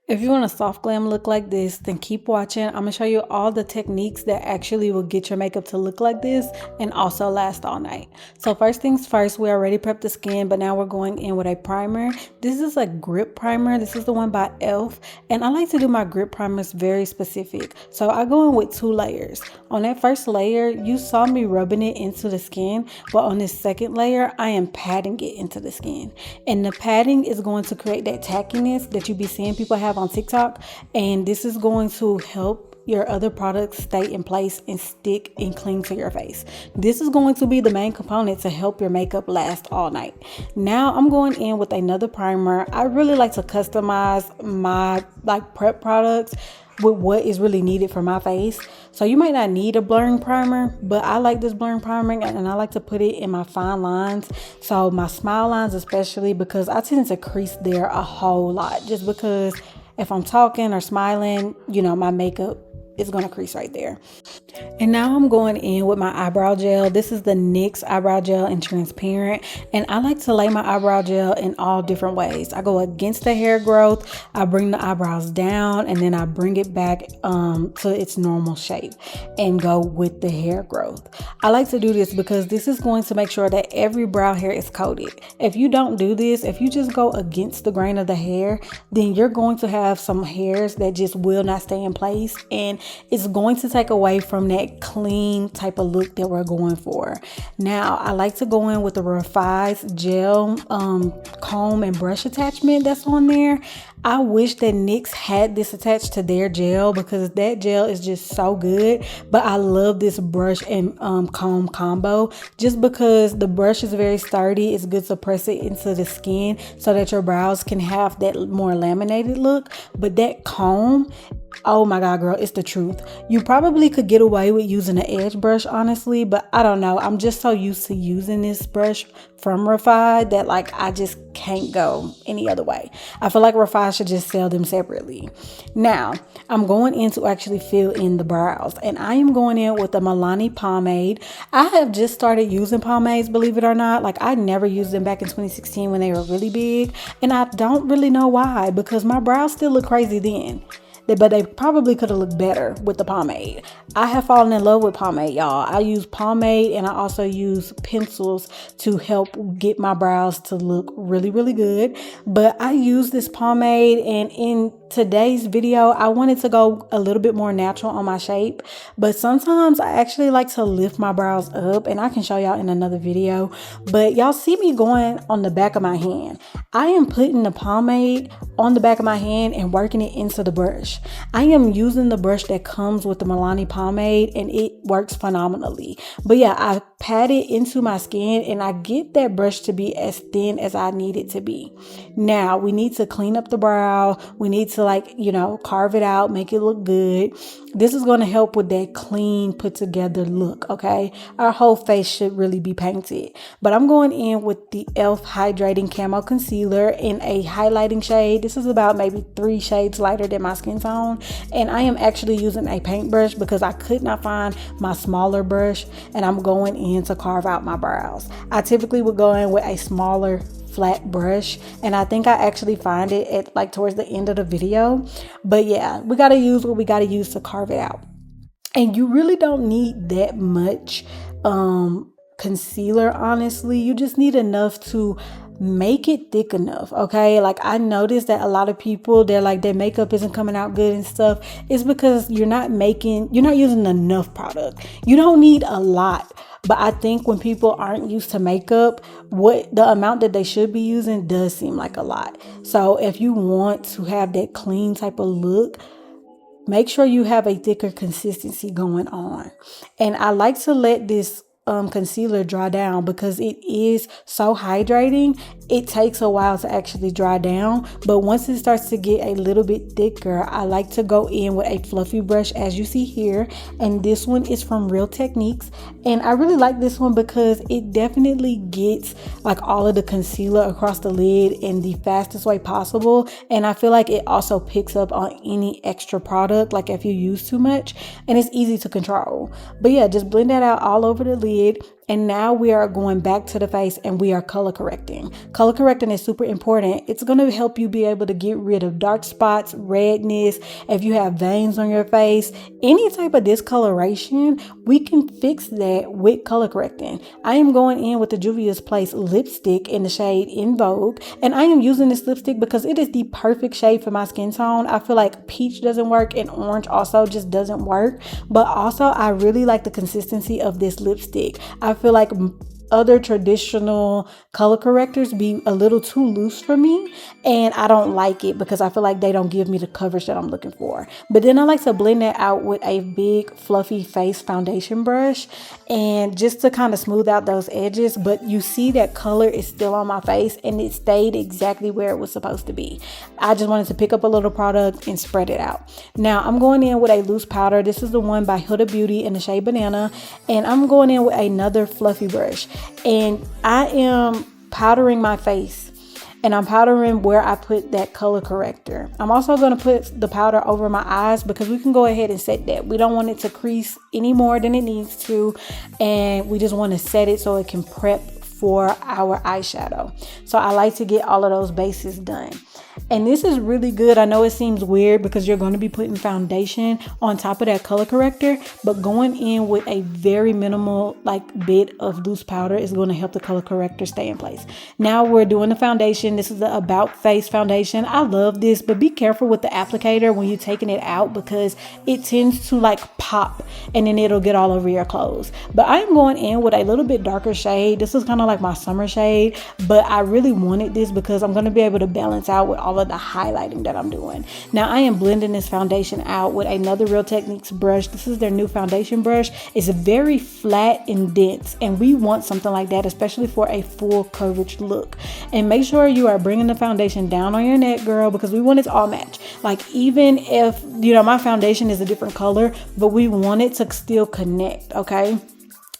If you want a soft glam look like this, then keep watching. I'm gonna show you all the techniques that actually will get your makeup to look like this and also last all night. So first things first, we already prepped the skin, but now we're going in with a primer. This is a grip primer. This is the one by e.l.f. And I like to do my grip primers very specific. So I go in with 2 layers. On that first layer, you saw me rubbing it into the skin, but on this second layer, I am patting it into the skin. And the patting is going to create that tackiness that you be seeing people have on TikTok, and this is going to help your other products stay in place and stick and cling to your face. This is going to be the main component to help your makeup last all night. Now I'm going in with another primer. I really like to customize my prep products with what is really needed for my face. So you might not need a blurring primer, but I like this blurring primer and I like to put it in my fine lines. So my smile lines especially, because I tend to crease there a whole lot, just because if I'm talking or smiling, you know, my makeup is gonna crease right there. And now I'm going in with my eyebrow gel. This is the NYX eyebrow gel in transparent, and I like to lay my eyebrow gel in all different ways. I go against the hair growth, I bring the eyebrows down, and then I bring it back to its normal shape and go with the hair growth. I like to do this because this is going to make sure that every brow hair is coated. If you don't do this, if you just go against the grain of the hair, then you're going to have some hairs that just will not stay in place, and it's going to take away from that clean type of look that we're going for. Now, I like to go in with the Refi's gel comb and brush attachment that's on there. I wish that NYX had this attached to their gel because that gel is just so good. But I love this brush and comb combo just because the brush is very sturdy. It's good to press it into the skin so that your brows can have that more laminated look. But that comb, oh my god, girl, it's the truth. You probably could get away with using an edge brush, honestly, but I don't know. I'm just so used to using this brush from Refi that I just can't go any other way. I feel like Refi should just sell them separately. Now, I'm going in to actually fill in the brows, and I am going in with the Milani pomade. I have just started using pomades, believe it or not. I never used them back in 2016 when they were really big, and I don't really know why, because my brows still look crazy then. But they probably could have looked better with the pomade. I have fallen in love with pomade, y'all. I use pomade and I also use pencils to help get my brows to look really, really good. But I use this pomade, and in today's video, I wanted to go a little bit more natural on my shape. But sometimes I actually like to lift my brows up, and I can show y'all in another video. But y'all see me going on the back of my hand. I am putting the pomade on the back of my hand and working it into the brush. I am using the brush that comes with the Milani pomade, and it works phenomenally. But yeah, I pat it into my skin and I get that brush to be as thin as I need it to be. Now, we need to clean up the brow. We need to carve it out, make it look good. This is going to help with that clean, put together look, okay? Our whole face should really be painted. But I'm going in with the e.l.f. Hydrating Camo Concealer in a highlighting shade. This is about maybe 3 shades lighter than my skin tone. And I am actually using a paintbrush because I could not find my smaller brush. And I'm going in to carve out my brows. I typically would go in with a smaller flat brush, and I think I actually find it at towards the end of the video. But yeah, we got to use what we got to use to carve it out. And you really don't need that much concealer, honestly. You just need enough to make it thick enough, okay? I noticed that a lot of people, they're their makeup isn't coming out good and stuff. It's because you're not using enough product. You don't need a lot. But I think when people aren't used to makeup, the amount that they should be using does seem like a lot. So if you want to have that clean type of look, make sure you have a thicker consistency going on. And I like to let this concealer dry down because it is so hydrating. It takes a while to actually dry down, but once it starts to get a little bit thicker, I like to go in with a fluffy brush, as you see here. And this one is from Real Techniques, and I really like this one because it definitely gets all of the concealer across the lid in the fastest way possible. And I feel like it also picks up on any extra product, if you use too much, and it's easy to control. But yeah, just blend that out all over the lid. And now we are going back to the face and we are color correcting. Color correcting is super important. It's going to help you be able to get rid of dark spots, redness, if you have veins on your face, any type of discoloration, we can fix that with color correcting. I am going in with the Juvia's Place lipstick in the shade In Vogue, and I am using this lipstick because it is the perfect shade for my skin tone. I feel like peach doesn't work and orange also just doesn't work, but also I really like the consistency of this lipstick. I feel like other traditional color correctors be a little too loose for me, and I don't like it because I feel like they don't give me the coverage that I'm looking for. But then I like to blend that out with a big fluffy face foundation brush, and just to kind of smooth out those edges. But you see that color is still on my face and it stayed exactly where it was supposed to be. I just wanted to pick up a little product and spread it out. Now I'm going in with a loose powder. This is the one by Huda Beauty in the shade Banana, and I'm going in with another fluffy brush. And I am powdering my face, and I'm powdering where I put that color corrector. I'm also going to put the powder over my eyes because we can go ahead and set that. We don't want it to crease any more than it needs to, and we just want to set it so it can prep for our eyeshadow. So I like to get all of those bases done. And this is really good. I know it seems weird because you're going to be putting foundation on top of that color corrector, but going in with a very minimal bit of loose powder is going to help the color corrector stay in place. Now we're doing the foundation. This is the About Face foundation. I love this, but be careful with the applicator when you're taking it out because it tends to pop and then it'll get all over your clothes. But I am going in with a little bit darker shade. This is kind of like my summer shade, but I really wanted this because I'm going to be able to balance out with all of the highlighting that I'm doing. Now I am blending this foundation out with another Real Techniques brush. This is their new foundation brush. It's very flat and dense, and we want something like that, especially for a full coverage look. And make sure you are bringing the foundation down on your neck, girl, because we want it to all match. Even if my foundation is a different color, but we want it to still connect. Okay,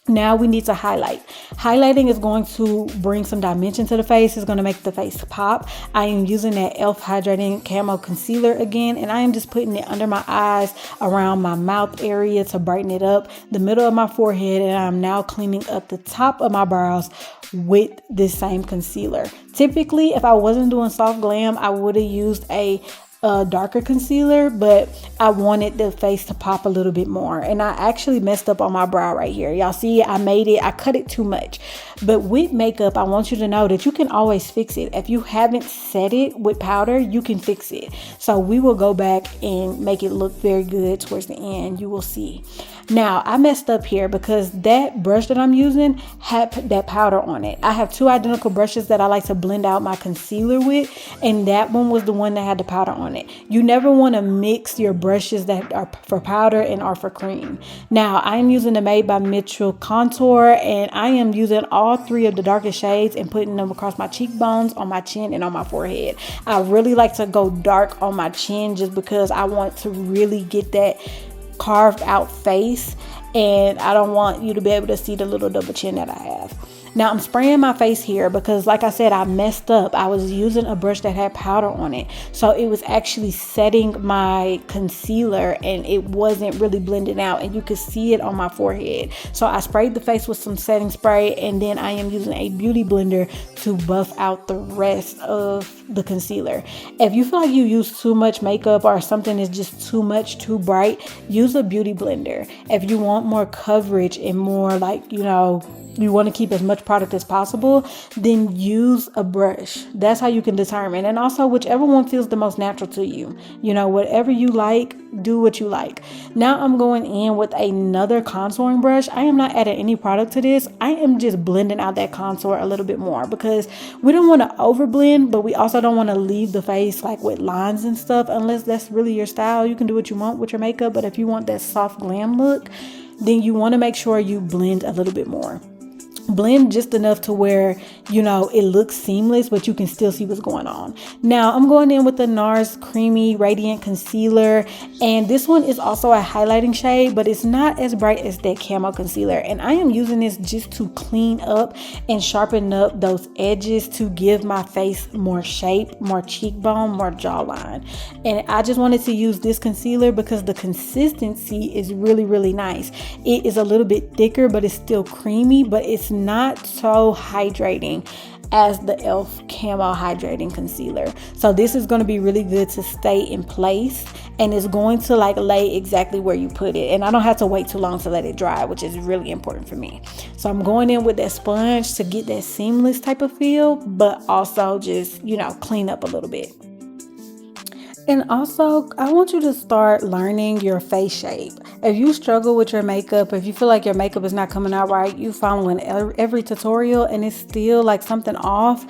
now we need to highlight. Highlighting is going to bring some dimension to the face. It's going to make the face pop. I am using that e.l.f. Hydrating Camo Concealer again, and I am just putting it under my eyes, around my mouth area to brighten it up, the middle of my forehead, and I'm now cleaning up the top of my brows with this same concealer. Typically, if I wasn't doing soft glam, I would have used a darker concealer, but I wanted the face to pop a little bit more, and I actually messed up on my brow right here. Y'all see, I cut it too much. But with makeup, I want you to know that you can always fix it. If you haven't set it with powder, you can fix it. So we will go back and make it look very good towards the end. You will see. Now I messed up here because that brush that I'm using had that powder on it. I have two identical brushes that I like to blend out my concealer with, and that one was the one that had the powder on it. You never want to mix your brushes that are for powder and are for cream. Now I am using the Made by Mitchell contour, and I am using all three of the darkest shades and putting them across my cheekbones, on my chin, and on my forehead. I really like to go dark on my chin just because I want to really get that carved out face, and I don't want you to be able to see the little double chin that I have. Now I'm spraying my face here because, like I said, I messed up. I was using a brush that had powder on it, so it was actually setting my concealer and it wasn't really blending out, and you could see it on my forehead. So I sprayed the face with some setting spray, and then I am using a beauty blender to buff out the rest of the concealer. If you feel like you use too much makeup or something is just too much, too bright, use a beauty blender. If you want more coverage and more you want to keep as much product as possible, then use a brush. That's how you can determine. And also, whichever one feels the most natural to you. Whatever you like, do what you like. Now I'm going in with another contouring brush. I am not adding any product to this. I am just blending out that contour a little bit more because we don't want to overblend, but we also don't want to leave the face with lines and stuff unless that's really your style. You can do what you want with your makeup, but if you want that soft glam look, then you want to make sure you blend a little bit more. blend just enough to where, you know, it looks seamless, but you can still see what's going on. Now I'm going in with the NARS Creamy Radiant Concealer, and this one is also a highlighting shade, but it's not as bright as that camo concealer. And I am using this just to clean up and sharpen up those edges to give my face more shape, more cheekbone, more jawline. And I just wanted to use this concealer because the consistency is really, really nice. It is a little bit thicker, but it's still creamy, but it's not so hydrating as the e.l.f. Camo Hydrating Concealer. So this is going to be really good to stay in place, and it's going to like lay exactly where you put it, and I don't have to wait too long to let it dry, which is really important for me. So I'm going in with that sponge to get that seamless type of feel, but also just, you know, clean up a little bit. And also, I want you to start learning your face shape. If you struggle with your makeup, if you feel like your makeup is not coming out right, you following every tutorial and it's still like something off,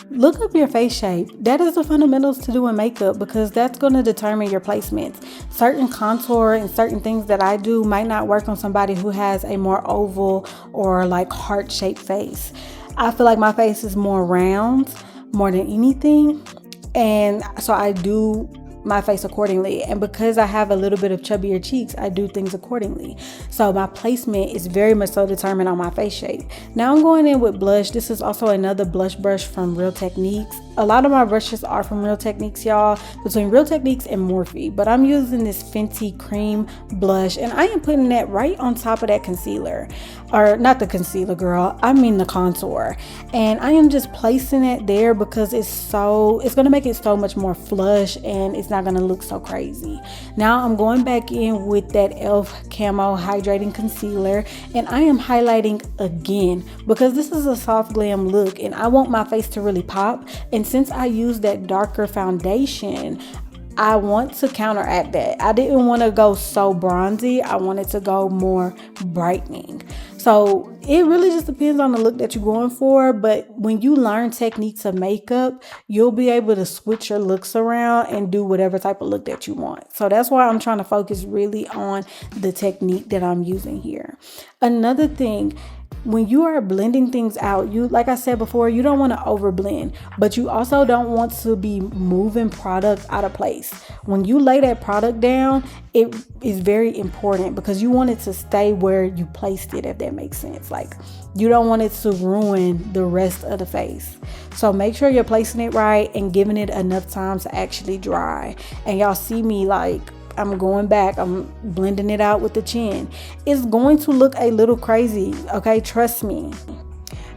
look up your face shape. That is the fundamentals to doing makeup, because that's going to determine your placements. Certain contour and certain things that I do might not work on somebody who has a more oval or like heart-shaped face. I feel like my face is more round more than anything. And so I do my face accordingly, and because I have a little bit of chubbier cheeks, I do things accordingly. So my placement is very much so determined on my face shape. Now I'm going in with blush. This is also another blush brush from Real Techniques. A lot of my brushes are from Real Techniques, y'all, between Real Techniques and Morphe, but I'm using this Fenty cream blush, and I am putting that right on top of that concealer, or not the concealer, girl, I mean the contour. And I am just placing it there because it's going to make it so much more flush, and it's not going to look so crazy. Now I'm going back in with that e.l.f. Camo Hydrating Concealer, and I am highlighting again because this is a soft glam look and I want my face to really pop. And since I use that darker foundation, I want to counteract that. I didn't want to go so bronzy. I wanted to go more brightening. So it really just depends on the look that you're going for. But when you learn techniques of makeup, you'll be able to switch your looks around and do whatever type of look that you want. So that's why I'm trying to focus really on the technique that I'm using here. Another thing, when you are blending things out, like I said before, you don't want to over blend, but you also don't want to be moving product out of place. When you lay that product down, it is very important because you want it to stay where you placed it, if that makes sense. Like, you don't want it to ruin the rest of the face. So make sure you're placing it right and giving it enough time to actually dry. And y'all see me, like, I'm going back, I'm blending it out with the chin. It's going to look a little crazy, okay? Trust me.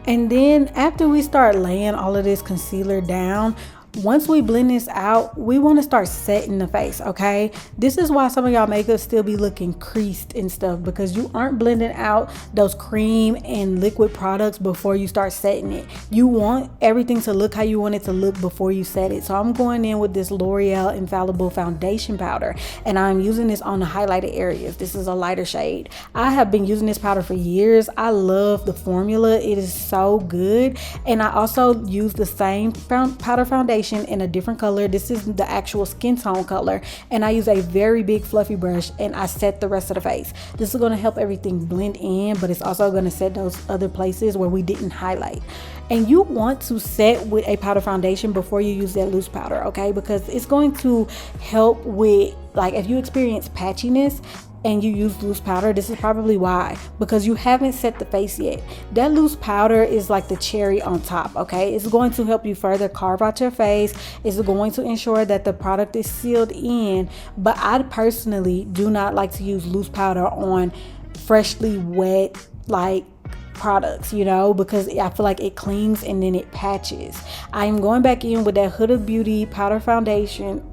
And then after we start laying all of this concealer down, once we blend this out, we want to start setting the face, okay? This is why some of y'all makeup still be looking creased and stuff, because you aren't blending out those cream and liquid products before you start setting it. You want everything to look how you want it to look before you set it. So I'm going in with this L'Oreal Infallible Foundation Powder, and I'm using this on the highlighted areas. This is a lighter shade. I have been using this powder for years. I love the formula. It is so good. And I also use the same powder foundation in a different color. This is the actual skin tone color, and I use a very big fluffy brush and I set the rest of the face. This is going to help everything blend in, but it's also going to set those other places where we didn't highlight. And you want to set with a powder foundation before you use that loose powder, okay? Because it's going to help with, like, if you experience patchiness and you use loose powder, this is probably why, because you haven't set the face yet. That loose powder is like the cherry on top, okay? It's going to help you further carve out your face. It's going to ensure that the product is sealed in. But I personally do not like to use loose powder on freshly wet, like, products, you know, because I feel like it clings and then it patches. I'm going back in with that Huda Beauty powder foundation.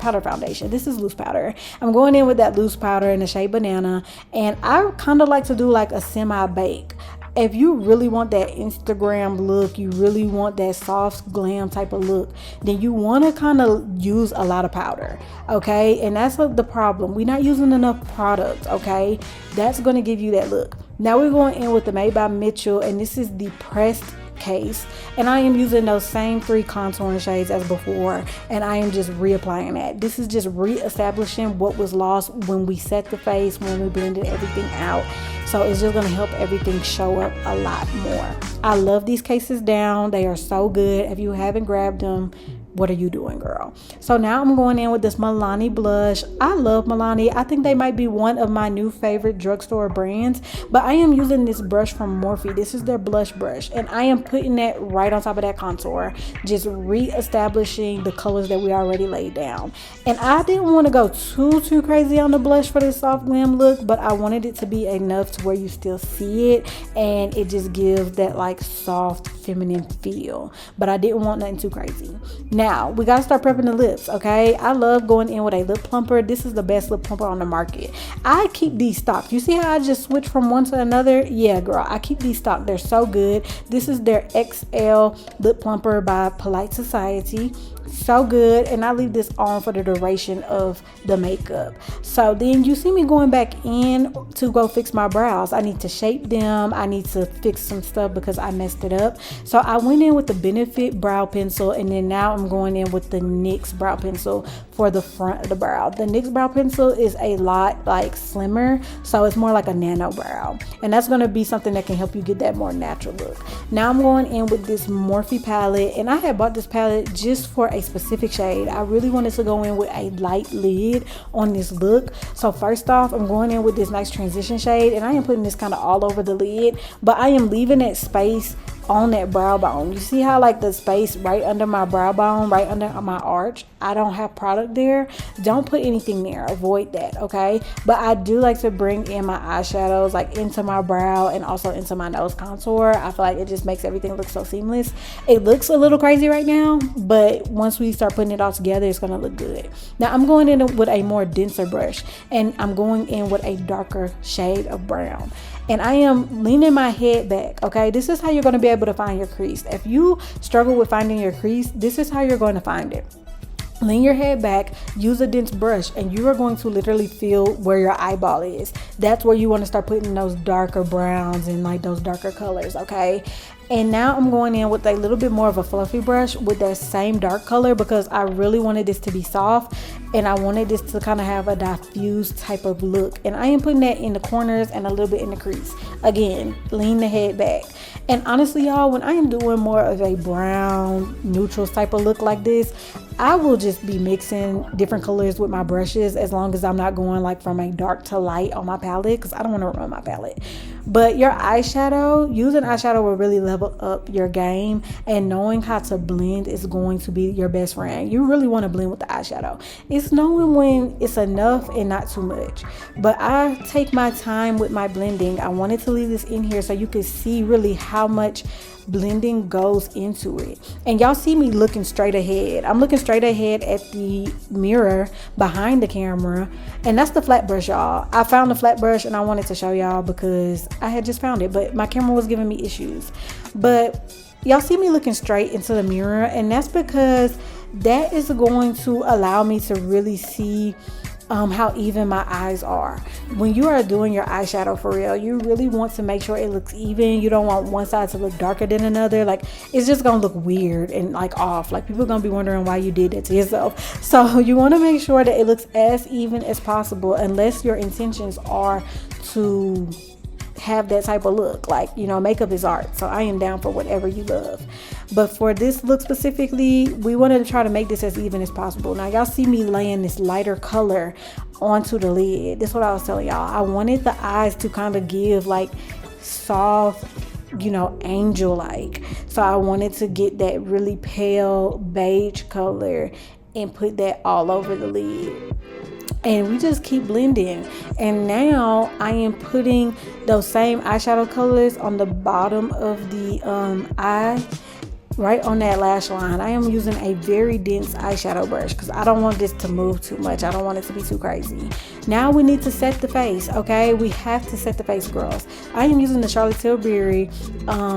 This is loose powder. I'm going in with that loose powder in the shade Banana, and I kind of like to do like a semi-bake. If you really want that Instagram look, you really want that soft glam type of look, then you want to kind of use a lot of powder, okay? And that's the problem. We're not using enough product, okay? That's going to give you that look. Now we're going in with the Made by Mitchell, and this is the pressed case, and I am using those same 3 contouring shades as before, and I am just reapplying that. This is just reestablishing what was lost when we set the face, when we blended everything out. So it's just gonna help everything show up a lot more. I love these cases down. They are so good. If you haven't grabbed them, what are you doing, girl? So now I'm going in with this Milani blush. I love Milani. I think they might be one of my new favorite drugstore brands, but I am using this brush from Morphe. This is their blush brush, and I am putting that right on top of that contour, just re-establishing the colors that we already laid down. And I didn't want to go too crazy on the blush for this soft glam look, but I wanted it to be enough to where you still see it, and it just gives that like soft feminine feel, but I didn't want nothing too crazy. Now we gotta start prepping the lips. Okay, I love going in with a lip plumper. This is the best lip plumper on the market. I keep these stocked. You see how I just switch from one to another? Yeah, girl, I keep these stocked. They're so good. This is their XL lip plumper by Polite Society. So good, and I leave this on for the duration of the makeup. So then you see me going back in to go fix my brows. I need to shape them. I need to fix some stuff because I messed it up. So I went in with the Benefit brow pencil, and then now I'm going in with the NYX brow pencil for the front of the brow. The NYX brow pencil is a lot like slimmer, so it's more like a nano brow, and that's going to be something that can help you get that more natural look. Now I'm going in with this Morphe palette, and I had bought this palette just for a specific shade. I really wanted to go in with a light lid on this look. So first off, I'm going in with this nice transition shade, and I am putting this kind of all over the lid, but I am leaving that space on that brow bone. You see how like the space right under my brow bone, right under my arch, I don't have product there. Don't put anything there, avoid that, okay? But I do like to bring in my eyeshadows like into my brow and also into my nose contour. I feel like it just makes everything look so seamless. It looks a little crazy right now, but once we start putting it all together, it's gonna look good. Now I'm going in with a more denser brush, and I'm going in with a darker shade of brown, and I am leaning my head back, okay? This is how you're gonna be able to find your crease. If you struggle with finding your crease, this is how you're going to find it. Lean your head back, use a dense brush, and you are going to literally feel where your eyeball is. That's where you want to start putting those darker browns and like those darker colors, okay? And now I'm going in with a little bit more of a fluffy brush with that same dark color because I really wanted this to be soft and I wanted this to kind of have a diffused type of look. And I am putting that in the corners and a little bit in the crease. Again, lean the head back. And honestly, y'all, when I am doing more of a brown, neutral type of look like this, I will just be mixing different colors with my brushes as long as I'm not going like from a dark to light on my palette because I don't want to ruin my palette. But your eyeshadow, using eyeshadow will really level up your game, and knowing how to blend is going to be your best friend. You really want to blend with the eyeshadow. It's knowing when it's enough and not too much. But I take my time with my blending. I wanted to leave this in here so you could see really how much blending goes into it. And y'all see me looking straight ahead. I'm looking straight ahead at the mirror behind the camera, and that's the flat brush, y'all. I found the flat brush and I wanted to show y'all because I had just found it, but my camera was giving me issues. But y'all see me looking straight into the mirror, and that's because that is going to allow me to really see how even my eyes are. When you are doing your eyeshadow for real, you really want to make sure it looks even. You don't want one side to look darker than another. Like, it's just gonna look weird and like off. Like, people are gonna be wondering why you did that to yourself. So you want to make sure that it looks as even as possible, unless your intentions are to have that type of look. Like, you know, makeup is art, so I am down for whatever you love. But for this look specifically, we wanted to try to make this as even as possible. Now y'all see me laying this lighter color onto the lid. This is what I was telling y'all. I wanted the eyes to kind of give like soft, you know, angel like. So I wanted to get that really pale beige color and put that all over the lid. And we just keep blending. And now I am putting those same eyeshadow colors on the bottom of the eye, right on that lash line. I am using a very dense eyeshadow brush because I don't want this to move too much. I don't want it to be too crazy. Now we need to set the face, okay? We have to set the face, girls. I am using the Charlotte Tilbury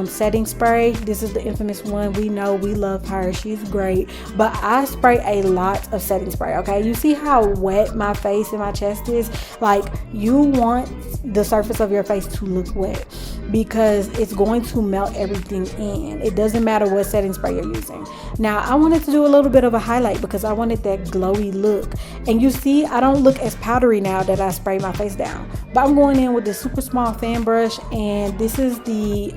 setting spray. This is the infamous one. We know, we love her. She's great. But I spray a lot of setting spray, okay? You see how wet my face and my chest is? Like, you want the surface of your face to look wet. because it's going to melt everything in. It doesn't matter what setting spray you're using. Now I wanted to do a little bit of a highlight because I wanted that glowy look. And you see, I don't look as powdery now that I spray my face down, but I'm going in with this super small fan brush, and this is the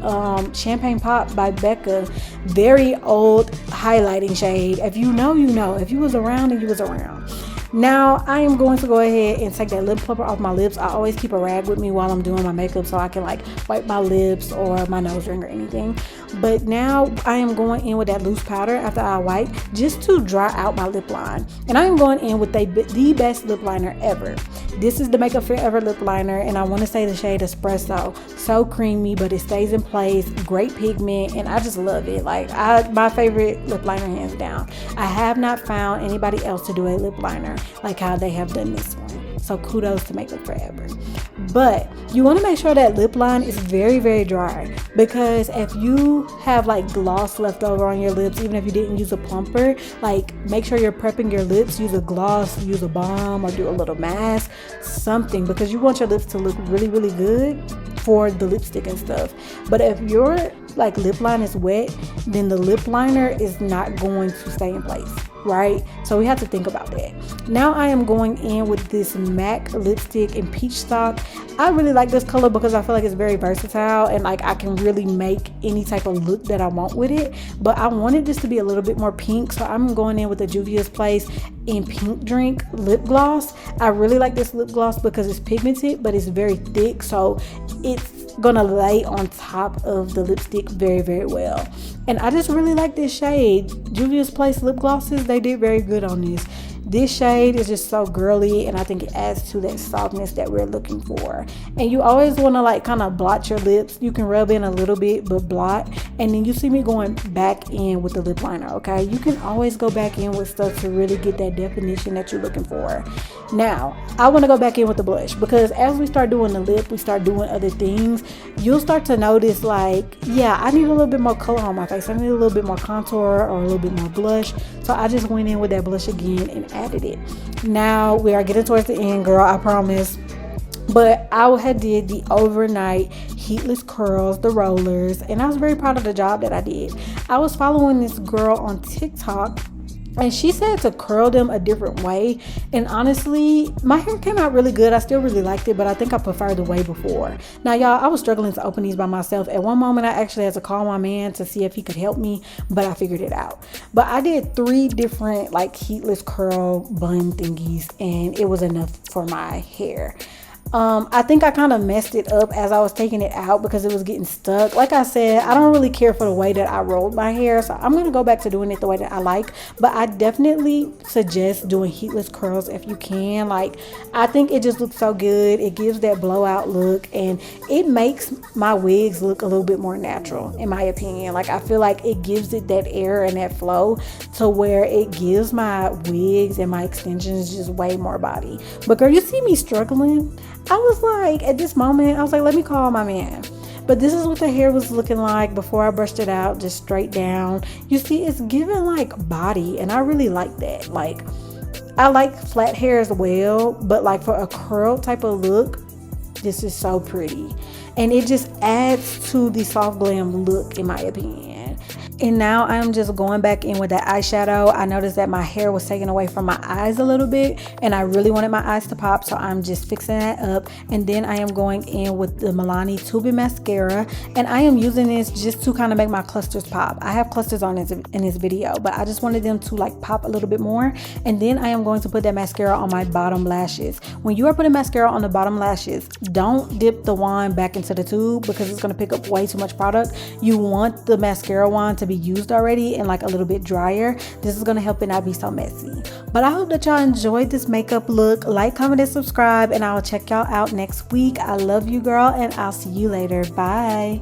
Champagne Pop by Becca, very old highlighting shade. If you know, you know. If you was around, and you was around. Now I am going to go ahead and take that lip plumper off my lips. I always keep a rag with me while I'm doing my makeup so I can like wipe my lips or my nose ring or anything. But now I am going in with that loose powder after I wipe, just to dry out my lip line. And I am going in with the best lip liner ever. This is the Makeup Forever lip liner, and I want to say the shade Espresso. So creamy, but it stays in place, great pigment, and I just love it. Like, my favorite lip liner hands down. I have not found anybody else to do a lip liner like how they have done this one. So kudos to Makeup Forever. But you want to make sure that lip line is very, very dry, because if you have like gloss left over on your lips, even if you didn't use a plumper, like make sure you're prepping your lips, use a gloss, use a balm, or do a little mask, something, because you want your lips to look really, really good for the lipstick and stuff. But if your like lip line is wet, then the lip liner is not going to stay in place, right? So we have to think about that. Now I am going in with this MAC lipstick in Peach Stock. I really like this color because I feel like it's very versatile, and like I can really make any type of look that I want with it. But I wanted this to be a little bit more pink, so I'm going in with the Juvia's Place in Pink Drink lip gloss. I really like this lip gloss because it's pigmented, but it's very thick, so it's gonna lay on top of the lipstick very, very well. And I just really like this shade. Juvia's Place lip glosses, they did very good on this. This shade is just so girly, and I think it adds to that softness that we're looking for. And you always want to like kind of blot your lips. You can rub in a little bit, but blot. And then you see me going back in with the lip liner, okay? You can always go back in with stuff to really get that definition that you're looking for. Now, I want to go back in with the blush, because as we start doing the lip, we start doing other things. You'll start to notice like, yeah, I need a little bit more color on my face. I need a little bit more contour or a little bit more blush. So I just went in with that blush again and added it. Now we are getting towards the end, girl, I promise. But I had did the overnight heatless curls, the rollers, and I was very proud of the job that I did. I was following this girl on TikTok, and she said to curl them a different way. And honestly, my hair came out really good. I still really liked it, but I think I preferred the way before. Now, y'all, I was struggling to open these by myself. At one moment, I actually had to call my man to see if he could help me, but I figured it out. But I did 3 different like heatless curl bun thingies, and it was enough for my hair. I think I kind of messed it up as I was taking it out because it was getting stuck. Like I said, I don't really care for the way that I rolled my hair, so I'm going to go back to doing it the way that I like. But I definitely suggest doing heatless curls if you can. Like, I think it just looks so good. It gives that blowout look, and it makes my wigs look a little bit more natural, in my opinion. Like, I feel like it gives it that air and that flow to where it gives my wigs and my extensions just way more body. But girl, you see me struggling? I was like, at this moment, I was like, let me call my man. But this is what the hair was looking like before I brushed it out, just straight down. You see, it's giving like body, and I really like that. Like, I like flat hair as well, but like for a curl type of look, this is so pretty. And it just adds to the soft glam look, in my opinion. And now I'm just going back in with that eyeshadow. I noticed that my hair was taken away from my eyes a little bit, and I really wanted my eyes to pop, so I'm just fixing that up. And then I am going in with the Milani Tubing Mascara, and I am using this just to kind of make my clusters pop. I have clusters on in this video, but I just wanted them to like pop a little bit more. And then I am going to put that mascara on my bottom lashes. When you are putting mascara on the bottom lashes, don't dip the wand back into the tube because it's going to pick up way too much product. You want the mascara wand to be used already and like a little bit drier. This is going to help it not be so messy. But I hope that y'all enjoyed this makeup look. Like, comment, and subscribe, and I'll check y'all out next week. I love you, girl, and I'll see you later. Bye.